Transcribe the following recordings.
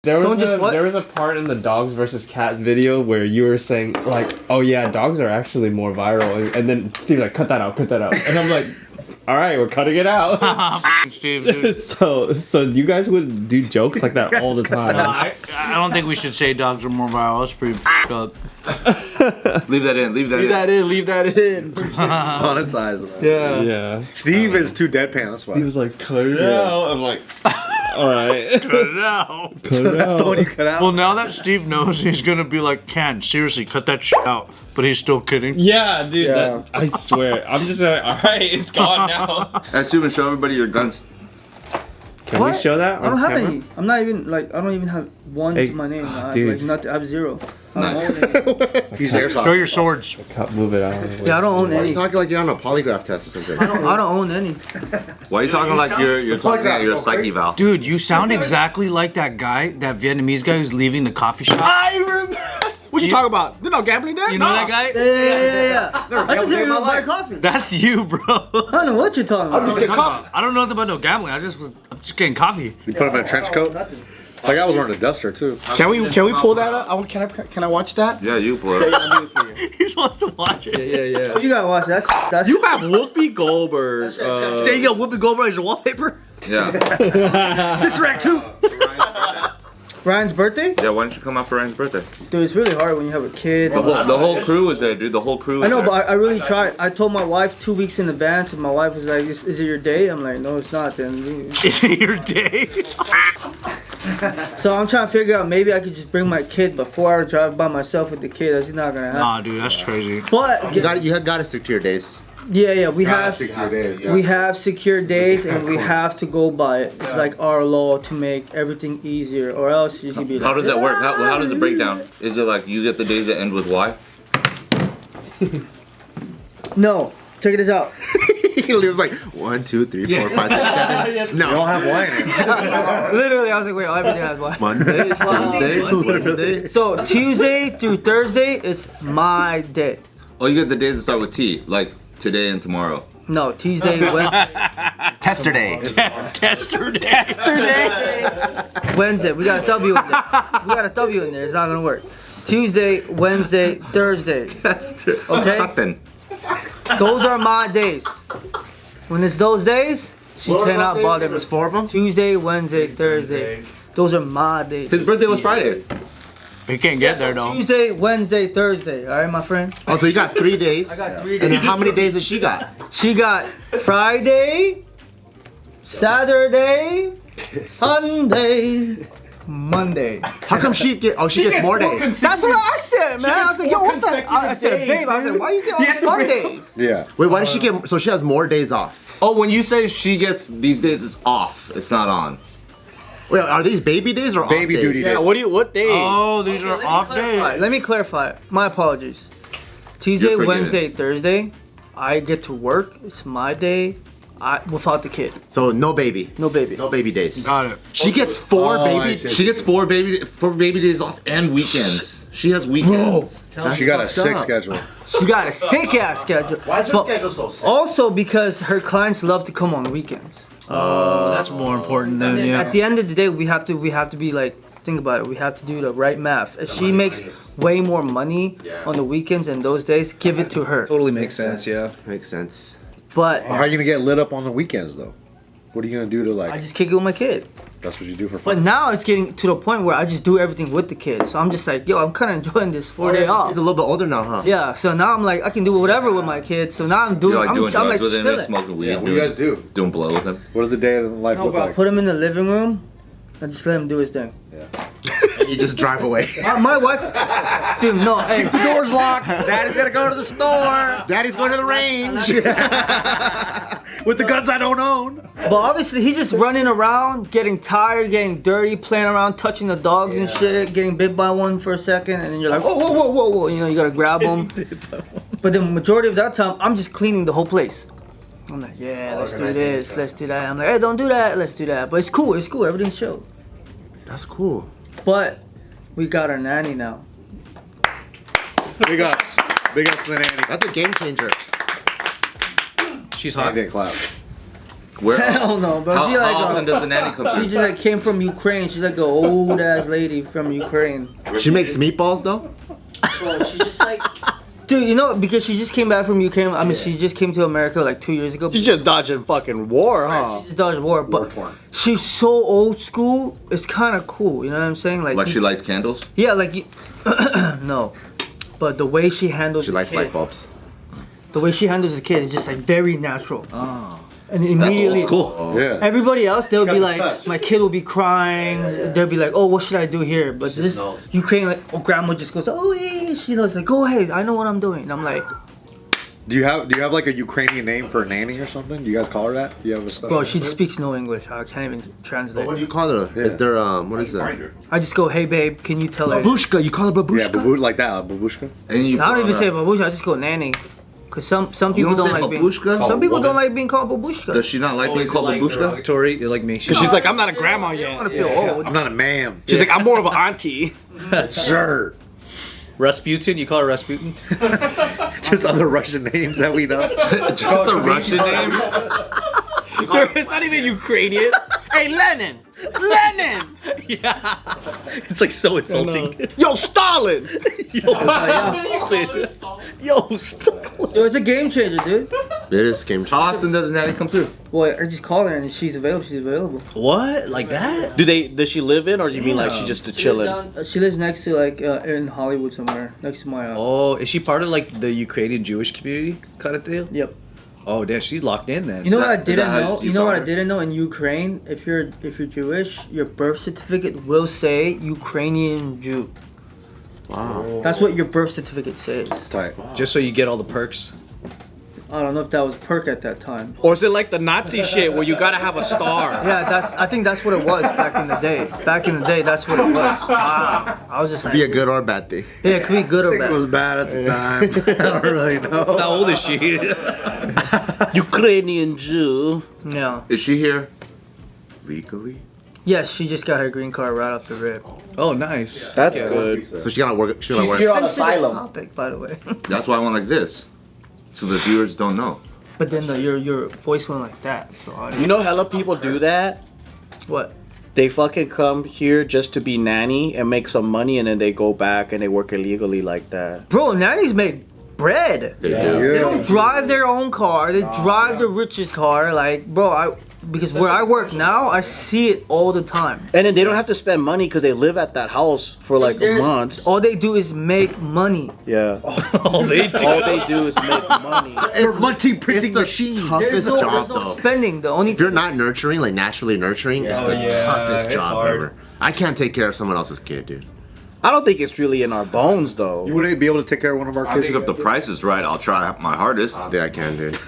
There was a part in the dogs versus cats video where you were saying like, oh yeah, dogs are actually more viral, and then Steve's like, cut that out, and I'm like, all right, we're cutting it out. Steve, dude. So you guys would do jokes like that all the time. I don't think we should say dogs are more viral. That's pretty f***ed up. Leave that in. Leave that in. Monetize, man. Yeah. Steve is too deadpan. That's why. Steve was like, cut it out. I'm like, all right. Cut it out. That's the one you cut out. Well, now that Steve knows, he's gonna be like, Ken, seriously, cut that shit out. But he's still kidding. Yeah, dude. That, I swear. I'm just like, all right, it's gone now. Hey, Subin, show everybody your guns. Can we show that? I don't have any. I'm not even like. I don't even have one to my name. Dude. I have zero. Nice. He's airsoft. Show your swords. Move it out. Yeah, I don't own Why are any. you talking like you're on a polygraph test or something? I don't own any. Why are you talking like you're talking about your psyche valve? Dude, you sound exactly like that guy, that Vietnamese guy who's leaving the coffee shop. I remember. What you talking about? You know gambling there? You know that guy? Yeah. I just hear you buy coffee. That's you, bro. I don't know what you're talking about. I don't know nothing about no gambling. I'm just getting coffee. You put him in a trench coat? Nothing. Like I was wearing a duster too. Can we pull that up? Can I watch that? Yeah, you pull it. He just wants to watch it. Yeah. You gotta watch that. That's You have Whoopi Goldberg. There you go, Whoopi Goldberg as your wallpaper. Yeah. Sister Act 2. Ryan's birthday? Yeah, why don't you come out for Ryan's birthday? Dude, it's really hard when you have a kid. The whole crew is there, dude. The whole crew is I know, there. but I really tried. I told my wife 2 weeks in advance, and my wife was like, "Is it your day?" I'm like, "No, it's not." Then. Is it your day? So I'm trying to figure out maybe I could just bring my kid before I drive by myself with the kid. That's not gonna happen. Nah, dude, that's crazy. But You got to stick to your days. yeah, we have Stick to your days. Yeah. we have secure days, and we have to go by it. It's like our law to make everything easier, or else you should be How like. does that work? How does it break down? Is it like you get the days that end with Y? No, check this out. He was like 1, 2, 3, 4, 5, 6, 7. No, you don't have wine. Literally, I was like, wait, everything has one. Monday, Tuesday, Wednesday. So Tuesday through Thursday, it's my day. Oh, you get the days that start with T, like today and tomorrow. No, Tuesday, Wednesday. Tester day. Tester day. Wednesday. We got a W in there. It's not gonna work. Tuesday, Wednesday, Thursday. Okay? Nothing. Those are my days. When it's those days, she cannot bother me. There's 4 of them? Tuesday, Wednesday, Thursday. Those are my days. His birthday was Friday. He can't get there though. Tuesday, Wednesday, Thursday. All right, my friend. Oh, so you got 3 days. I got 3 And then days. how many days has she got? She got Friday, Saturday, Sunday, Monday. How come she get? Oh, she gets more days. That's what I said, man. I was like, yo, what the? I said, babe, I was like, why you get all the Sundays? Yeah. Wait, why does she get? So she has more days off. Oh, when you say she gets these days, it's off. It's not on. Wait, are these baby days or Baby off days? duty days. What day? Oh, these are off All right, days. let me clarify. My apologies. Tuesday, You're forgetting. Wednesday, Thursday, I get to work. It's my day. Without the kid. So no baby. No baby. No baby days. Got it. She gets 4 I baby. see. She gets 4 baby days off and weekends. She has weekends. She got a sick schedule. She got a sick ass schedule. Why is her But schedule so sick? Also because her clients love to come on the weekends. That's more important than At the end of the day, we have to be like, think about it. We have to do the right math. If she makes way more money on the weekends and those days, give it to her. Totally makes sense. Yeah. Makes sense. But How are you gonna get lit up on the weekends though? What are you gonna do to I like? just kick it with my kid. That's what you do for But fun. now it's getting to the point where I just do everything with the kid. So I'm just like, yo, I'm kind of enjoying this 4-day off. He's a little bit older now, huh? Yeah, so now I'm like, I can do whatever with my kids. So now I'm doing, You like doing I'm drugs like with him, chilling. smoking weed, Yeah, what do you guys do? doing blow with him. What does a day in life look like? Put him in the living room and just let him do his thing. And you just drive away. My wife, dude, no, hey, The door's locked. Daddy's gotta go to the store. Daddy's going to the range. With the guns I don't own. but obviously he's just running around, getting tired, getting dirty, playing around, touching the dogs and shit, getting bit by one for a second, and then you're like, whoa, whoa, whoa, whoa, whoa, you know, you gotta grab him. But the majority of that time, I'm just cleaning the whole place. I'm like, yeah, let's do this, let's do that. I'm like, hey, don't do that, let's do that. But it's cool, everything's chill. That's cool. But we got our nanny now. Big ups. Big ups to the nanny. That's a game changer. She's I hot. didn't clap. Where? Hell no, bro. How, She like how often does the nanny come she through? just like came from Ukraine. She's like an old ass lady from Ukraine. She makes meatballs though. Bro, she just like. Dude, you know, because she just came back from Ukraine. I mean, she just came to America like 2 years ago. She's just dodging fucking war, huh? She just dodged war, but she's so old school. It's kind of cool. You know what I'm saying? Like she lights candles? Yeah, like no, but the way she handles She likes the light kid, bulbs. the way she handles the kid is just like very natural. Oh. And That's immediately, old school. Yeah. everybody else they'll be Got the like, touch. my kid will be crying. They'll be like, oh, what should I do here? But this knows. Ukraine, like, oh, grandma just goes, oh yeah, she knows. Like, go ahead, I know what I'm doing. And I'm like, Do you have like a Ukrainian name for a nanny or something? Do you guys call her that? Do you have a special? bro, she name? speaks no English. I can't even translate. What do you call her? Yeah. Is there what is that? I just go, hey babe, can you tell her? Babushka. You call her babushka? Yeah, like that, babushka. And you I don't put even on say a- babushka. I just go nanny. Cause some You people don't don't say like being. babushka? Some people woman. don't like being called babushka. Does she not like being called babushka? Tori, it like makes you. Cause she's like, I'm not a grandma I don't want yet. to feel old. I'm not a ma'am. She's like, I'm more of an auntie. Sir. Rasputin, you call her Rasputin? Just other Russian names that we know. Just a Russian name? It's not even Ukrainian. Hey, Lenin! Lenin! Yeah. It's like so insulting. Yo, Stalin! Yo, Stalin. Yo, Stalin. Yo, it's a game changer, dude. It is game How changer. often does nanny come through? Well, I just call her and she's available. She's available. What? Like that? Does she live in, or do you mean like she just chilling? She lives next to like in Hollywood somewhere, next to my. Oh, is she part of like the Ukrainian Jewish community kind of deal? Yep. Oh, damn, she's locked in then. You know Is what I that didn't how know? you You know what I found her? didn't know in Ukraine? If you're Jewish, your birth certificate will say Ukrainian Jew. Wow. That's what your birth certificate says. It's tight. Just so you get all the perks. I don't know if that was a perk at that time. Or is it like the Nazi shit where you gotta have a star? Yeah, I think that's what it was back in the day. Back in the day, that's what it was. Wow. I was just like, Be a good or bad thing. yeah, it could be good or I think it was bad. bad at the time. I don't really know. How old is she? Ukrainian Jew. Yeah. Is she here? Legally. Yes, she just got her green card right off the rip. Oh, nice. That's good. So she gotta work. She gotta work. on Sensitive asylum. topic, by the way. That's why I went like this. So the viewers don't know. But then your voice went like that. So You know, hella people do that. what? They fucking come here just to be nanny and make some money, and then they go back and they work illegally like that. Bro, nannies make bread. They do. They don't drive their own car. They drive the richest car. Like, bro, because where I work now, I see it all the time. And then they don't have to spend money because they live at that house for like months. All they do is make money. Yeah. All they do. All they do is make money. It's multi printing machine. Toughest There's job no though. spending. The only If you're not nurturing, like naturally nurturing, it's the toughest job ever. I can't take care of someone else's kid, dude. I don't think it's really in our bones though. You wouldn't be able to take care of one of our I kids. think if the price is right, I'll try my hardest. Yeah, I can, dude.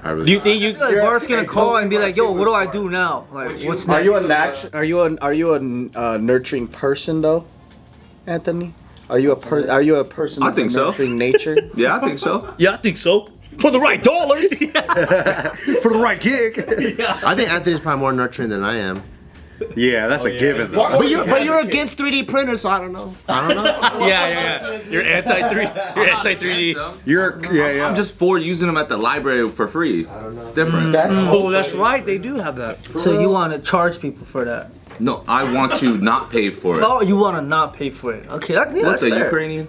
I really. Do you think you? like Bart's gonna call and be like, "Yo, what do I do now? Like, what's Are next?" you a are you a nurturing person though, Anthony? Are you a person I of think a so. nurturing nature? Yeah, I think so. Yeah, I think so. For the right dollars. for the right gig. I think Anthony's probably more nurturing than I am. Yeah, that's a given. Though. But you're against 3D printers, so I don't know. I don't know. Yeah. You're anti-3D. You're I'm just for using them at the library for free. It's different. Oh, that's right. They do have that. So you want to charge people for that? No, I want to not pay for it. Oh, you want to not pay for it? Okay, What's that's a fair. Ukrainian?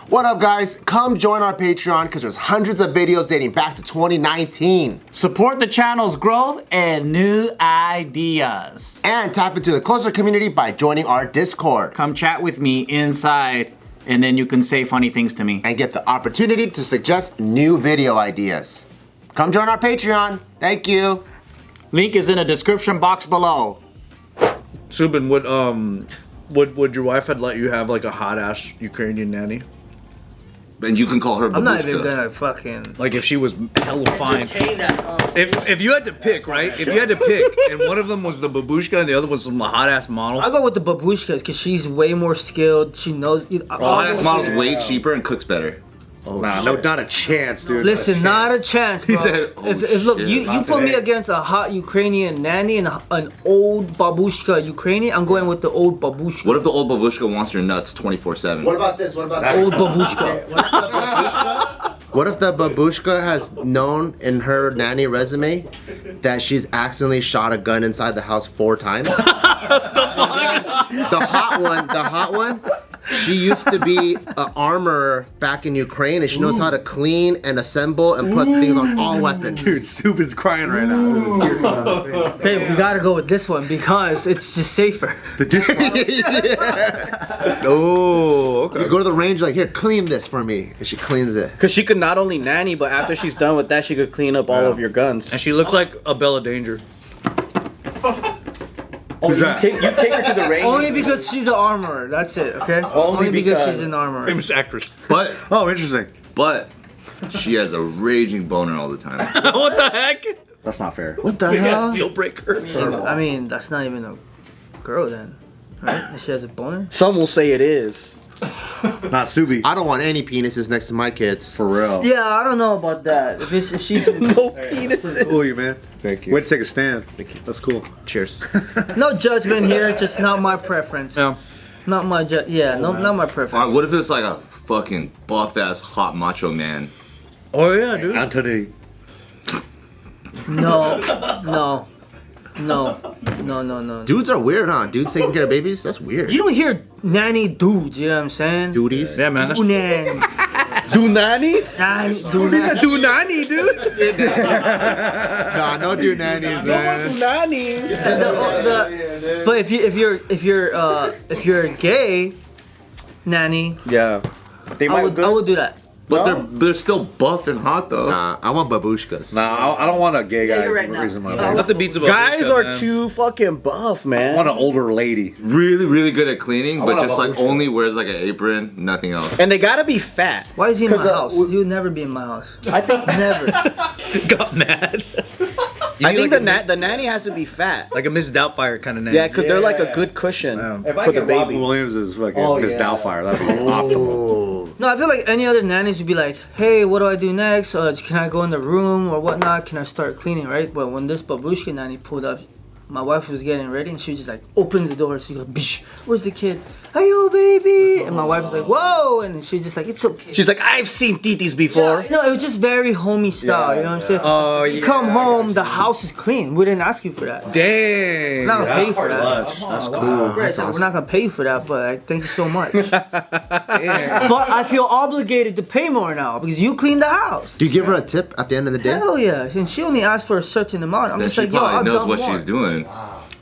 What up, guys? Come join our Patreon because there's hundreds of videos dating back to 2019. Support the channel's growth and new ideas. And tap into the closer community by joining our Discord. Come chat with me inside, and then you can say funny things to me. And get the opportunity to suggest new video ideas. Come join our Patreon. Thank you. Link is in the description box below. Subin, would your wife had let you have like a hot ass Ukrainian nanny? And you can call her I'm not even Babushka. gonna fucking Like if she was hella fine. entertain that conversation. If you had to pick, right? If you had to pick, and one of them was the babushka and the other was the hot ass model. I go with the babushkas because she's way more skilled. She knows. Hot-ass model's way cheaper and cooks better. Nah, no, not a chance, dude. Listen, not a chance, bro. He said, "Oh, if look, shit, you not put me today." against a hot Ukrainian nanny and an old babushka Ukrainian, I'm going with the old babushka. What if the old Babushka wants your nuts 24/7? What about this? What about Old babushka. What if the babushka has known in her nanny resume that she's accidentally shot a gun inside the house 4 times? The hot one, she used to be an armorer back in Ukraine, and she knows how to clean and assemble and put things on all weapons. Dude, Subin's crying right now. Babe, we gotta go with this one because it's just safer. The dishwasher. Oh, okay. You go to the range, like, here, clean this for me, and she cleans it. Because she could not only nanny, but after she's done with that, she could clean up all of your guns. And she looked like a Bella Danger. Who's that? You take her to the range. Only because she's an armorer. That's it. Okay. Only because she's an armorer. Famous actress. But Oh, interesting. she has a raging boner all the time. What the heck? That's not fair. What the hell? Deal breaker. I mean, that's not even a girl then, right? If she has a boner. Some will say it is. Not Subi. I don't want any penises next to my kids. For real. Yeah, I don't know about that. If she's No penises. Cool, you man. Thank you. Way to take a stand. That's cool. Cheers. no judgment here, just not my preference. No. Not my not my preference. Alright, what if it's like a fucking buff ass hot macho man? Oh yeah, dude. Anthony. No. Dudes are weird, huh? Dudes taking care of babies? That's weird. You don't hear nanny dudes, you know what I'm saying? Duties? Yeah, man. That's Nanny. Do nannies? Do nanny. Do nanny, dude. Nah, no do nannies, man. Do nannies. But if you're a gay nanny, Yeah. They I might. would do that. But they're still buff and hot though. Nah, I want babushkas. Nah, I don't want a gay guy you're right now. raising my Yeah. baby. What the beats about Guys Babushka, are man. too fucking buff, I man. want an older lady. Really, really good at cleaning, but want a just like Babushka. only wears like an apron, nothing else. And they gotta be fat. Why is he in my 'Cause, house? He would never be in my house. I think. Never. Got mad. I think the nanny has to be fat. Like a Miss Doubtfire kind of name. Yeah, because they're like a good cushion for the Robin baby. Williams is fucking Miss Doubtfire. That'd be optimal. No, I feel like any other nannies would be like, hey, what do I do next? Can I go in the room or whatnot? Can I start cleaning, right? But when this Babushka nanny pulled up, my wife was getting ready and she was just like, open the door. She goes, bish, where's the kid? Hey, yo, baby. And my wife was like, whoa. And she's just like, it's okay. She's like, I've seen titis before. No, it was just very homey style, you know what I'm saying? Oh, You come home, the house is clean. We didn't ask you for that. Dang. We're not gonna pay you for that. That's cool. Right, That's so awesome. we're not gonna pay you for that, but I thank you so much. But I feel obligated to pay more now because you cleaned the house. Do you give her a tip at the end of the day? Hell yeah, and she only asked for a certain amount. I'm That just she like, yo, probably I've knows done what more. she's doing.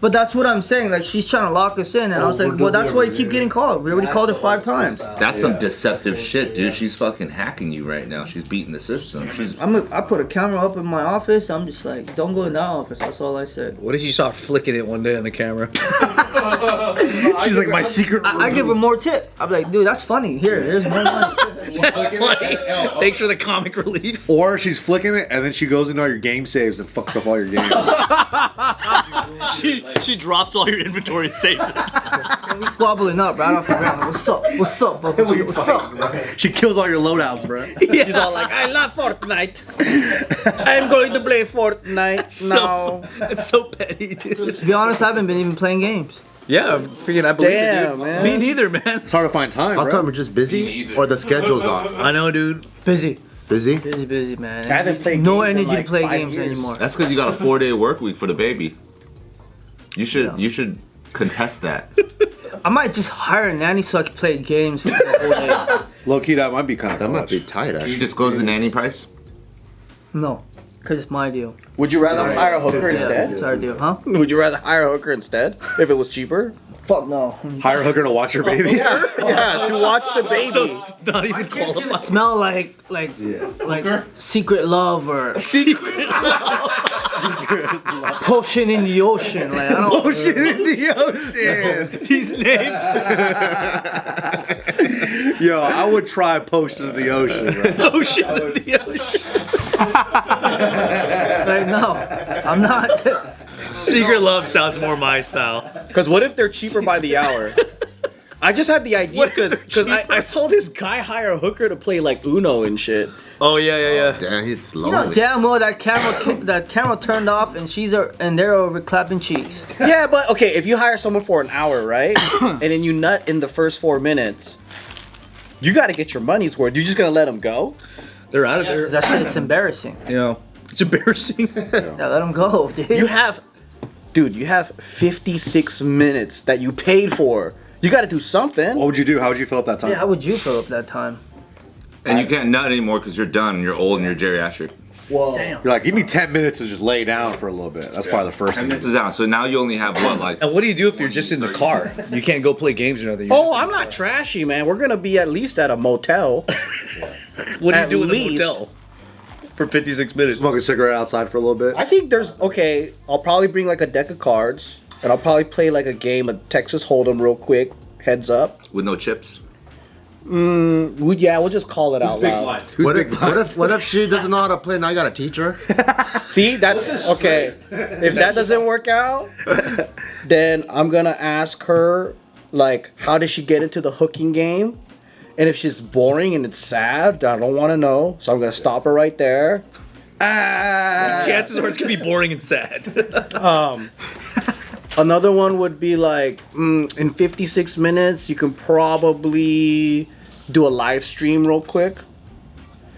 But that's what I'm saying. Like she's trying to lock us in, and I was like, well, that's why you keep getting called. We already called her 5 times. That's some deceptive shit, dude. She's fucking hacking you right now. She's beating the system. She's I put a camera up in my office. I'm just like, don't go in that office. That's all I said. What if you saw her flicking it one day on the camera? She's like my secret. I give her more tip. I'm like, dude, that's funny. Here's more money. That's funny. Thanks for the comic relief. Or she's flicking it and then she goes into all your game saves and fucks up all your games. She drops all your inventory and saves it. And we squabbling up right off the ground. What's up? What's up, Babushka? What's up? She kills all your loadouts, bro. She's all like, I love Fortnite. I'm going to play Fortnite now. It's so petty, dude. To be honest, I haven't been even playing games. Yeah, freaking I believe it, Damn, dude. man. Me neither, man. It's hard to find time, How bro. come we're just busy or the schedule's off? I know, dude. Busy, Busy? busy, man. I haven't played No games in energy like to play 5 games years. anymore. That's because you got a 4-day work week for the baby. You should contest that. I might just hire a nanny so I can play games for the whole day. Low key, that might be kind of That might be tight, Can you actually. disclose the nanny price? No, because it's my deal. Would you rather hire a hooker It's instead? our deal, huh? Would you rather hire a hooker instead if it was cheaper? Fuck no. hire a hooker to watch your baby. Yeah, to watch the baby. So, not even qualified. Smell like secret love or potion in the ocean. Like I don't. Ocean in the ocean. These names. Yo, I would try potion in the ocean, bro. Ocean of the ocean. Like no, I'm not. Secret love sounds more my style. Because what if they're cheaper by the hour? I just had the idea because I saw this guy hire a hooker to play like Uno and shit. Oh yeah. Damn, it's You know lonely. damn well that camera turned off and they're over clapping cheeks. Yeah, but okay, if you hire someone for an hour, right? And then you nut in the first 4 minutes, you got to get your money's worth. You're just gonna let them go? They're out of 'Cause there. that shit is embarrassing. You know, it's embarrassing. Yeah, let them go, dude. You have 56 minutes that you paid for. You got to do something. What would you do? How would you fill up that time? Yeah, how would you fill up that time? And you can't nut anymore because you're done. You're old and you're geriatric. Whoa. Damn. You're like, give me 10 minutes to just lay down for a little bit. That's probably the first And thing. this is out. So now you only have what, like? And what do you do if you're just in the car? You can't go play games or nothing. Oh, I'm not trashy, man. We're gonna be at least at a motel. What do you at do in the least. motel for 56 minutes? Smoke a cigarette outside for a little bit. I think there's okay. I'll probably bring like a deck of cards, and I'll probably play like a game of Texas Hold'em real quick. Heads up. With no chips? We'll just call it out loud. What if she doesn't know how to play? Now you gotta teach her. See, that's okay. If that doesn't work out, then I'm gonna ask her like, how did she get into the hooking game? And if she's boring and it's sad, I don't want to know. So I'm gonna stop her right there. Chances are it's gonna be boring and sad. Another one would be like, in 56 minutes, you can probably do a live stream real quick.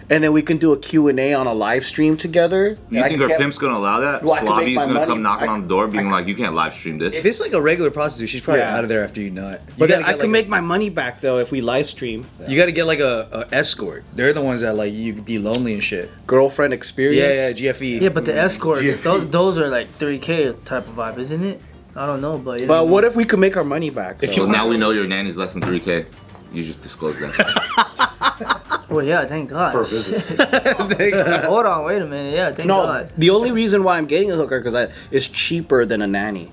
And then we can do a Q&A on a live stream together. You think her pimp's gonna allow that? Well, I can make Slavi's my gonna money. come knocking on the door being like, you can't live stream this. If it's like a regular prostitute, she's probably Yeah. out of there after you nut. But then gotta I get can like make my money back though if we live stream. You got to get like a escort. They're the ones that like you could be lonely and shit. Girlfriend experience. Yeah, GFE. Yeah, but the escorts, those are like 3K type of vibe, isn't it? I don't know, but yeah. But what if we could make our money back? So now we know your nanny's less than 3K. You just disclose that. Well, yeah, thank God. Per visit. Hold on, wait a minute. Yeah, thank No, God. the only reason why I'm getting a hooker because it's cheaper than a nanny.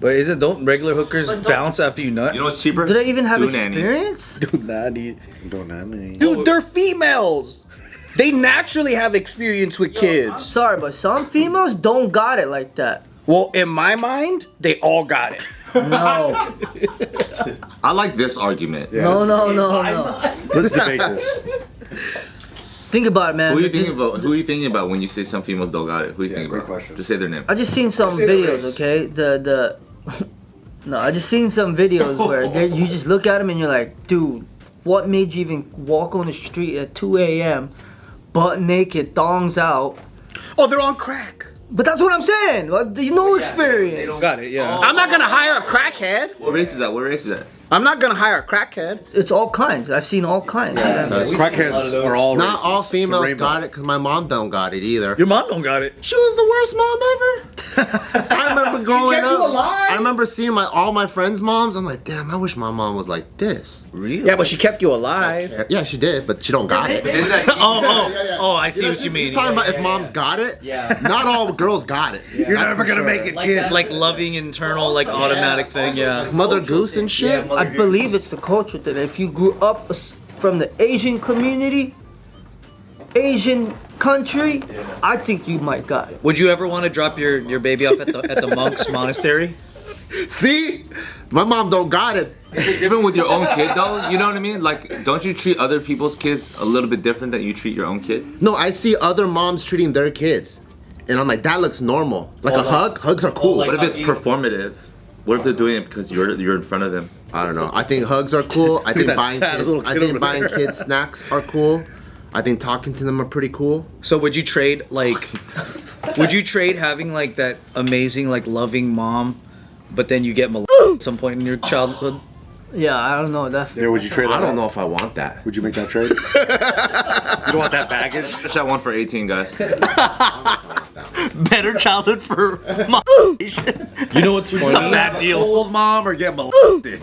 But don't regular hookers bounce after you nut? You know what's cheaper? Do they even have Do nanny. experience? Dude, nanny. Don't have any. Dude, they're females. They naturally have experience with I'm kids. sorry, but some females don't got it like that. Well, in my mind, they all got it. No. I like this argument. No. Let's debate this. Think about it, man. Who are you thinking about? Who are you thinking about when you say some females don't got it? Who are you thinking great about? question. Just say their name. I just seen some Say the videos, race. okay? No, I just seen some videos where you just look at them and you're like, dude, what made you even walk on the street at 2 a.m., butt naked, thongs out? Oh, they're on crack. But that's what I'm saying. Like, you know experience. Got it, yeah. I'm not gonna hire a crackhead. What race is that? What race is that? I'm not gonna hire a crackhead. It's all kinds. I've seen all kinds. Crackheads are all Not racist. all It's a females rainbow. got it because my mom don't got it either. Your mom don't got it. She was the worst mom ever. I remember growing kept you up. alive? I remember seeing all my friends' moms. I'm like, damn, I wish my mom was like this. Really? Yeah, but she kept you alive. Yeah, she did, but she don't got it. Oh, I see what you mean. Talking about if moms got it. Yeah. Not all girls got it. You're never gonna make it, kid. Like loving internal, like automatic thing, yeah. Mother Goose and shit. I believe it's the culture that if you grew up from the Asian community, Asian country, I think you might got it. Would you ever want to drop your baby off at the monk's monastery? See, my mom don't got it. Is it different with your own kid though? You know what I mean? Like, don't you treat other people's kids a little bit different than you treat your own kid? No, I see other moms treating their kids, and I'm like, that looks normal. Like a hug, hugs are cool. What if it's performative? What if they're doing it because you're in front of them? I don't know. I think hugs are cool. I think that buying sad little kids. I kid think over buying there. kids snacks are cool. I think talking to them are pretty cool. So would you trade would you trade having like that amazing like loving mom, but then you get molested at some point in your childhood? Yeah, I don't know. That Yeah, would you trade that? I don't know if I want that. Would you make that trade? You don't want that baggage? Just that one for 18, guys. Better childhood for mom. You know what's funny? It's a bad deal. Old mom or get molested?